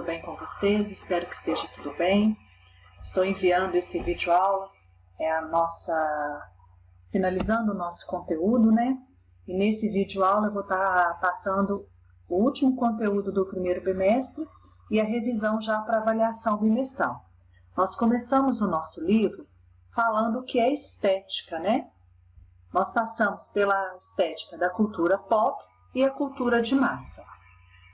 bem com vocês? Espero que esteja tudo bem. Estou enviando esse vídeo aula, finalizando o nosso conteúdo, né? E nesse vídeo aula eu vou estar passando o último conteúdo do primeiro bimestre e a revisão já para avaliação bimestral. Nós começamos o nosso livro falando o que é estética, né? Nós passamos pela estética da cultura pop e a cultura de massa.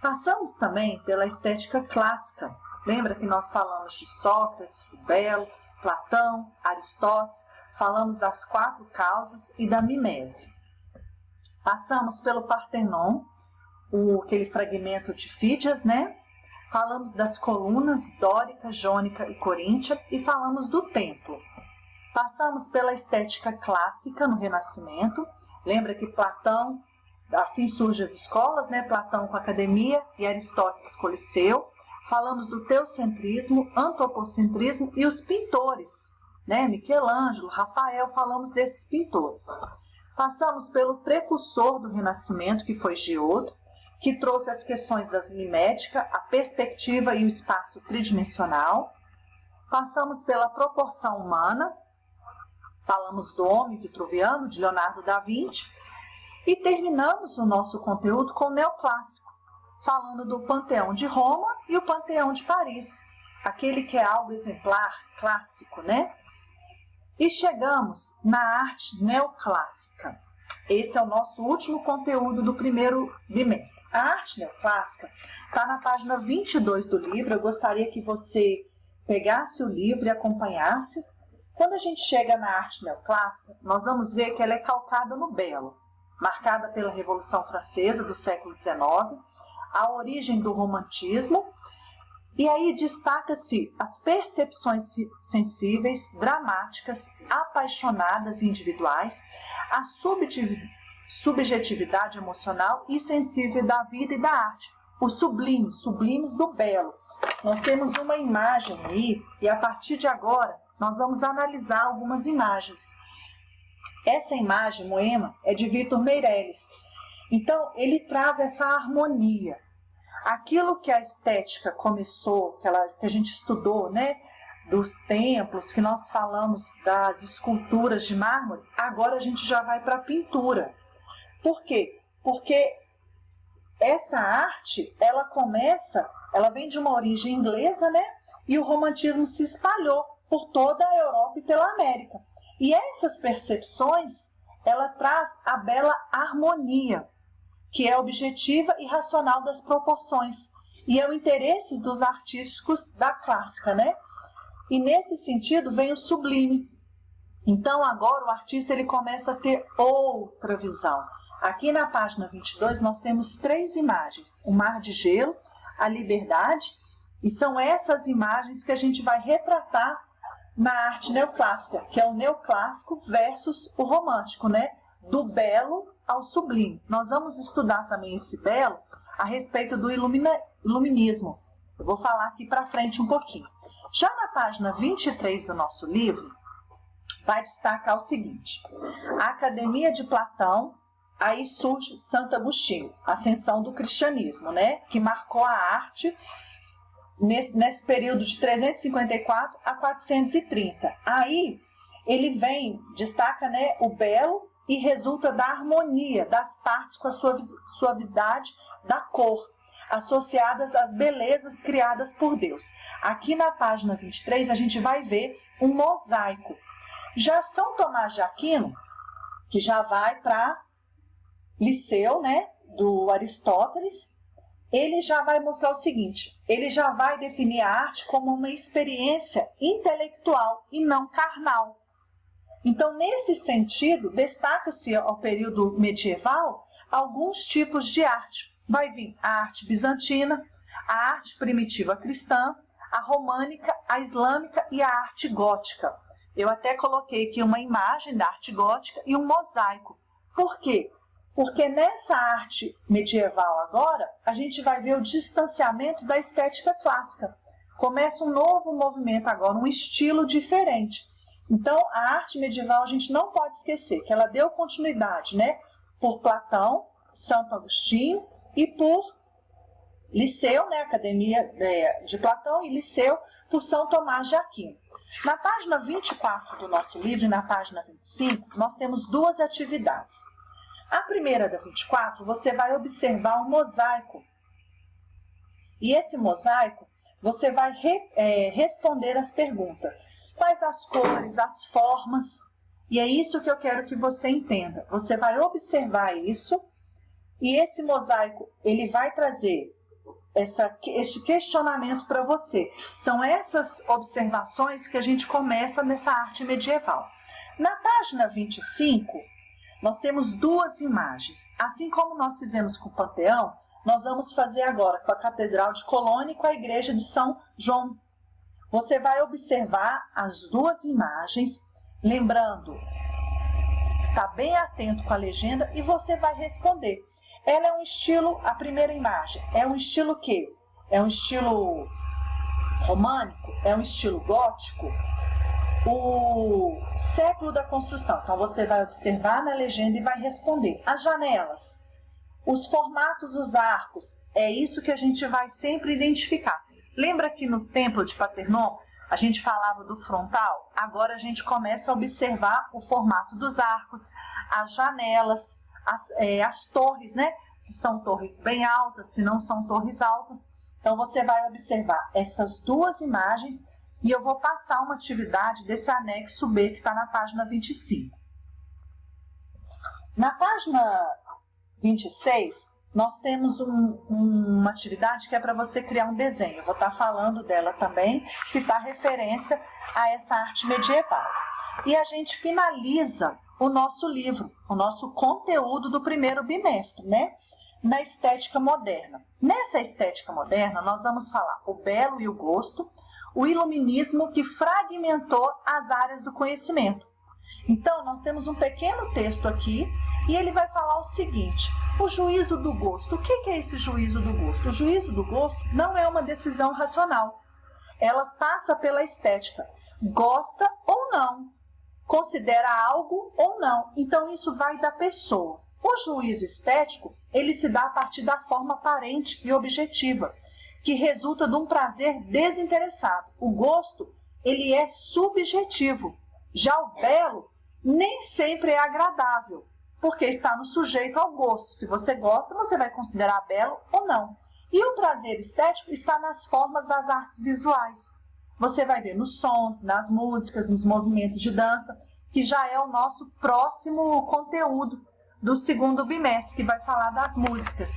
Passamos também pela estética clássica. Lembra que nós falamos de Sócrates, do Belo, Platão, Aristóteles, falamos das 4 causas e da mimese. Passamos pelo Partenon, aquele fragmento de Fídias, né? Falamos das colunas dórica, jônica e coríntia e falamos do templo. Passamos pela estética clássica no Renascimento. Lembra que Platão, assim surgem as escolas, né? Platão com a academia e Aristóteles com o liceu. Falamos do teocentrismo, antropocentrismo e os pintores, né? Michelangelo, Rafael, falamos desses pintores. Passamos pelo precursor do Renascimento, que foi Giotto, que trouxe as questões da mimética, a perspectiva e o espaço tridimensional. Passamos pela proporção humana, falamos do homem vitruviano, de Leonardo da Vinci, e terminamos o nosso conteúdo com o neoclássico, falando do Panteão de Roma e o Panteão de Paris, aquele que é algo exemplar, clássico, né? E chegamos na arte neoclássica. Esse é o nosso último conteúdo do primeiro bimestre. A arte neoclássica está na página 22 do livro. Eu gostaria que você pegasse o livro e acompanhasse. Quando a gente chega na arte neoclássica, nós vamos ver que ela é calcada no belo, marcada pela Revolução Francesa do século XIX, a origem do romantismo, e aí destaca-se as percepções sensíveis, dramáticas, apaixonadas e individuais, a subjetividade emocional e sensível da vida e da arte, os sublimes do belo. Nós temos uma imagem aí, e a partir de agora nós vamos analisar algumas imagens. Essa imagem, Moema, é de Victor Meirelles. Então, ele traz essa harmonia. Aquilo que a estética começou, que a gente estudou, né, dos templos, que nós falamos das esculturas de mármore, agora a gente já vai para a pintura. Por quê? Porque essa arte, ela vem de uma origem inglesa, né, e o romantismo se espalhou por toda a Europa e pela América. E essas percepções, ela traz a bela harmonia, que é objetiva e racional das proporções, e é o interesse dos artísticos da clássica, né? E nesse sentido vem o sublime. Então agora o artista ele começa a ter outra visão. Aqui na página 22 nós temos 3 imagens, o mar de gelo, a liberdade, e são essas imagens que a gente vai retratar na arte neoclássica, que é o neoclássico versus o romântico, né? Do belo ao sublime. Nós vamos estudar também esse belo a respeito do iluminismo. Eu vou falar aqui para frente um pouquinho. Já na página 23 do nosso livro, vai destacar o seguinte: a Academia de Platão, aí surge Santo Agostinho, a ascensão do cristianismo, né? Que marcou a arte nesse período de 354 a 430. Aí ele destaca, né, o belo e resulta da harmonia das partes com a suavidade da cor, associadas às belezas criadas por Deus. Aqui na página 23 a gente vai ver um mosaico. Já São Tomás de Aquino, que já vai para Liceu, né, do Aristóteles, ele já vai mostrar o seguinte: ele já vai definir a arte como uma experiência intelectual e não carnal. Então, nesse sentido, destaca-se ao período medieval alguns tipos de arte. Vai vir a arte bizantina, a arte primitiva cristã, a românica, a islâmica e a arte gótica. Eu até coloquei aqui uma imagem da arte gótica e um mosaico. Por quê? Porque nessa arte medieval agora, a gente vai ver o distanciamento da estética clássica. Começa um novo movimento agora, um estilo diferente. Então, a arte medieval a gente não pode esquecer que ela deu continuidade, né, por Platão, Santo Agostinho e por Liceu, né, Academia de Platão, e Liceu por São Tomás de Aquino. Na página 24 do nosso livro e na página 25, nós temos duas atividades. A primeira da 24, você vai observar um mosaico. E esse mosaico, você vai responder as perguntas. Quais as cores, as formas? E é isso que eu quero que você entenda. Você vai observar isso e esse mosaico, ele vai trazer este questionamento para você. São essas observações que a gente começa nessa arte medieval. Na página 25, nós temos duas imagens. Assim como nós fizemos com o Panteão, nós vamos fazer agora com a Catedral de Colônia e com a Igreja de São João. Você vai observar as duas imagens, lembrando, está bem atento com a legenda e você vai responder. Ela é um estilo, a primeira imagem, é um estilo o quê? É um estilo românico? É um estilo gótico? O século da construção. Então você vai observar na legenda e vai responder. As janelas, os formatos dos arcos, é isso que a gente vai sempre identificar. Lembra que no templo de Paternò a gente falava do frontal? Agora a gente começa a observar o formato dos arcos, as janelas, as torres, né? Se são torres bem altas, se não são torres altas. Então você vai observar essas duas imagens e eu vou passar uma atividade desse anexo B que está na página 25. Na página 26, nós temos uma atividade que é para você criar um desenho. Eu vou estar falando dela também, que está referência a essa arte medieval. E a gente finaliza o nosso livro, o nosso conteúdo do primeiro bimestre, né? Na estética moderna. Nessa estética moderna, nós vamos falar o belo e o gosto, o iluminismo que fragmentou as áreas do conhecimento. Então, nós temos um pequeno texto aqui e ele vai falar o seguinte: o juízo do gosto. O que é esse juízo do gosto? O juízo do gosto não é uma decisão racional. Ela passa pela estética. Gosta ou não. Considera algo ou não. Então, isso vai da pessoa. O juízo estético, ele se dá a partir da forma aparente e objetiva, que resulta de um prazer desinteressado. O gosto, ele é subjetivo. Já o belo, nem sempre é agradável, porque está no sujeito ao gosto. Se você gosta, você vai considerar belo ou não. E o prazer estético está nas formas das artes visuais. Você vai ver nos sons, nas músicas, nos movimentos de dança, que já é o nosso próximo conteúdo do segundo bimestre, que vai falar das músicas.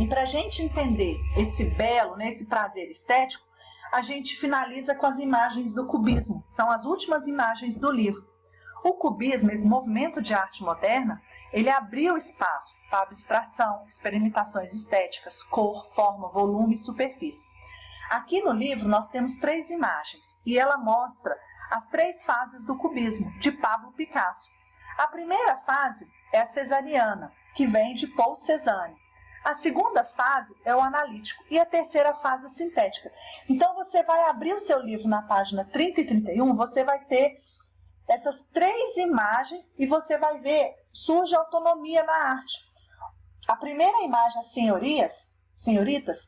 E para a gente entender esse belo, né, esse prazer estético, a gente finaliza com as imagens do cubismo. São as últimas imagens do livro. O cubismo, esse movimento de arte moderna, ele abriu espaço para abstração, experimentações estéticas, cor, forma, volume e superfície. Aqui no livro nós temos 3 imagens e ela mostra as 3 fases do cubismo, de Pablo Picasso. A primeira fase é a cesariana, que vem de Paul Cézanne. A segunda fase é o analítico e a terceira fase é a sintética. Então você vai abrir o seu livro na página 30 e 31, você vai ter essas 3 imagens e você vai ver, surge autonomia na arte. A primeira imagem, as senhoritas,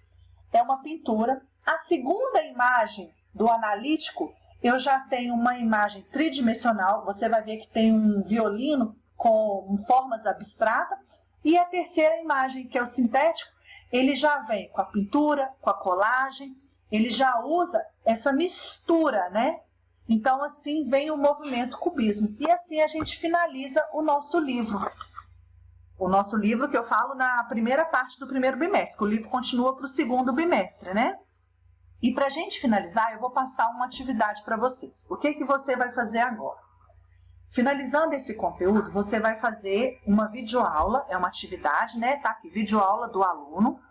é uma pintura. A segunda imagem do analítico, eu já tenho uma imagem tridimensional, você vai ver que tem um violino com formas abstratas. E a terceira imagem, que é o sintético, ele já vem com a pintura, com a colagem, ele já usa essa mistura, né? Então, assim vem o movimento cubismo. E assim a gente finaliza o nosso livro. O nosso livro que eu falo na primeira parte do primeiro bimestre, que o livro continua para o segundo bimestre, né? E para a gente finalizar, eu vou passar uma atividade para vocês. O que você vai fazer agora? Finalizando esse conteúdo, você vai fazer uma videoaula, é uma atividade, né? Tá aqui, videoaula do aluno,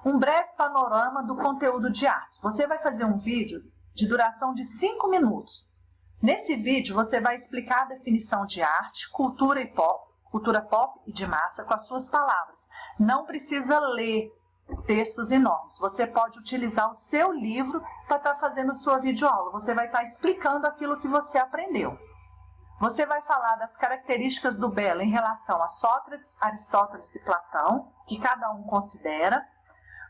um breve panorama do conteúdo de arte. Você vai fazer um vídeo de duração de 5 minutos. Nesse vídeo, você vai explicar a definição de arte, cultura pop e de massa com as suas palavras. Não precisa ler textos enormes. Você pode utilizar o seu livro para estar fazendo sua videoaula. Você vai estar explicando aquilo que você aprendeu. Você vai falar das características do belo em relação a Sócrates, Aristóteles e Platão, que cada um considera.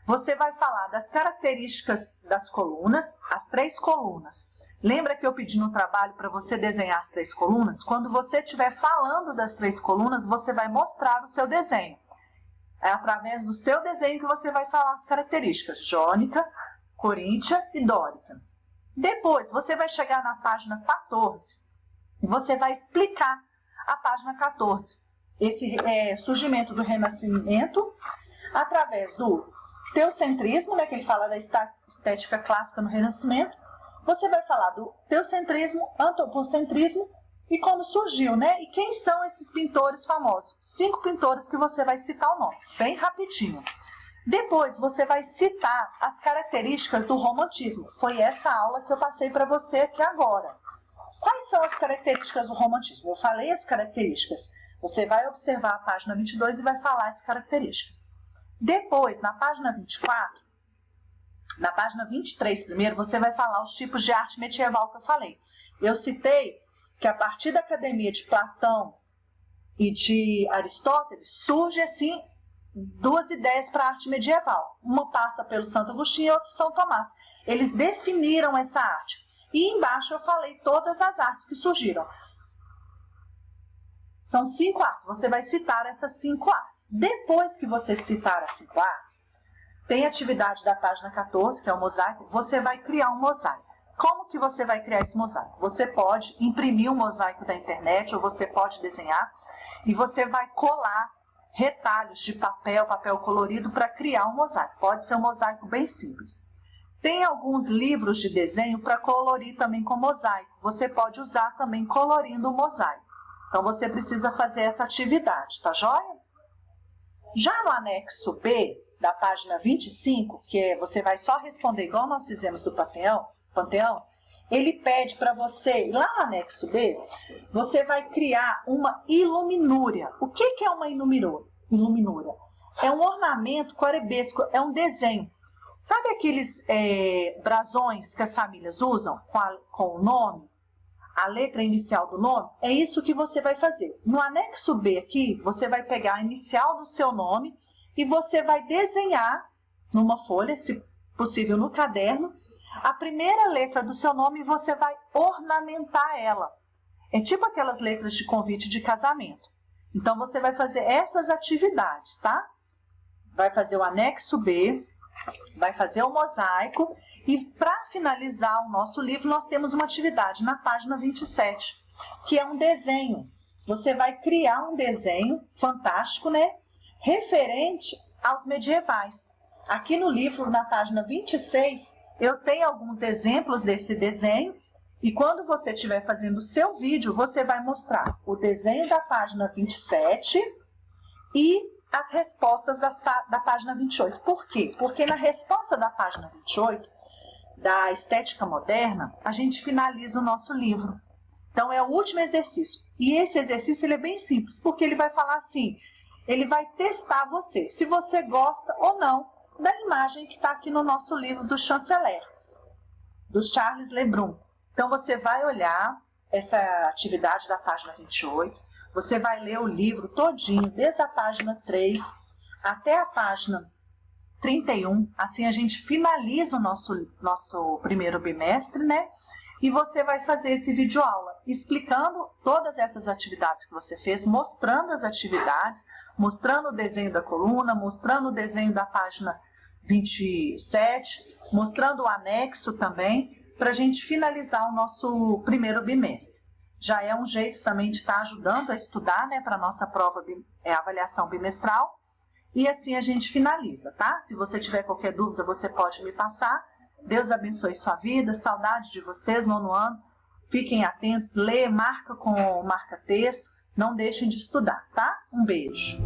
Você vai falar das características das colunas, as 3 colunas. Lembra que eu pedi no trabalho para você desenhar as 3 colunas? Quando você estiver falando das 3 colunas, você vai mostrar o seu desenho. É através do seu desenho que você vai falar as características jônica, coríntia e dórica. Depois, você vai chegar na página 14 e você vai explicar a página 14. Esse surgimento do Renascimento através do teocentrismo, né, que ele fala da estética clássica no Renascimento. Você vai falar do teocentrismo, antropocentrismo e como surgiu, né? E quem são esses pintores famosos? 5 pintores que você vai citar o nome, bem rapidinho. Depois você vai citar as características do romantismo. Foi essa aula que eu passei para você aqui agora. Quais são as características do romantismo? Eu falei as características. Você vai observar a página 22 e vai falar as características. Depois, na página 24, na página 23 primeiro, você vai falar os tipos de arte medieval que eu falei. Eu citei que a partir da academia de Platão e de Aristóteles, surge assim 2 ideias para a arte medieval. Uma passa pelo Santo Agostinho e outra São Tomás. Eles definiram essa arte. E embaixo eu falei todas as artes que surgiram. São 5 artes. Você vai citar essas 5 artes. Depois que você citar as 5 artes, tem a atividade da página 14, que é o mosaico. Você vai criar um mosaico. Como que você vai criar esse mosaico? Você pode imprimir um mosaico da internet ou você pode desenhar e você vai colar retalhos de papel, papel colorido para criar um mosaico. Pode ser um mosaico bem simples. Tem alguns livros de desenho para colorir também com mosaico. Você pode usar também colorindo o mosaico. Então você precisa fazer essa atividade, tá joia? Já no anexo B, da página 25, que você vai só responder igual nós fizemos do Panteão, ele pede para você, lá no anexo B, você vai criar uma iluminúria. O que é uma iluminúria? É um ornamento corebesco, é um desenho. Sabe aqueles brasões que as famílias usam com o nome? A letra inicial do nome? É isso que você vai fazer. No anexo B aqui, você vai pegar a inicial do seu nome e você vai desenhar numa folha, se possível no caderno, a primeira letra do seu nome e você vai ornamentar ela. É tipo aquelas letras de convite de casamento. Então, você vai fazer essas atividades, tá? Vai fazer o anexo B, vai fazer o mosaico e para finalizar o nosso livro, nós temos uma atividade na página 27, que é um desenho. Você vai criar um desenho fantástico, né? Referente aos medievais. Aqui no livro, na página 26, eu tenho alguns exemplos desse desenho e quando você estiver fazendo o seu vídeo, você vai mostrar o desenho da página 27 e as respostas da página 28. Por quê? Porque na resposta da página 28, da estética moderna, a gente finaliza o nosso livro. Então, é o último exercício. E esse exercício ele é bem simples, porque ele vai falar assim, ele vai testar você, se você gosta ou não da imagem que está aqui no nosso livro do Chanceler, do Charles Le Brun. Então, você vai olhar essa atividade da página 28, você vai ler o livro todinho, desde a página 3 até a página 31, assim a gente finaliza o nosso primeiro bimestre, né? E você vai fazer esse vídeo aula, explicando todas essas atividades que você fez, mostrando as atividades, mostrando o desenho da coluna, mostrando o desenho da página 27, mostrando o anexo também, para a gente finalizar o nosso primeiro bimestre. Já é um jeito também de estar ajudando a estudar, né, para a nossa prova, avaliação bimestral. E assim a gente finaliza, tá? Se você tiver qualquer dúvida, você pode me passar. Deus abençoe sua vida, saudade de vocês, 9º ano. Fiquem atentos, lê, marca com marca-texto. Não deixem de estudar, tá? Um beijo.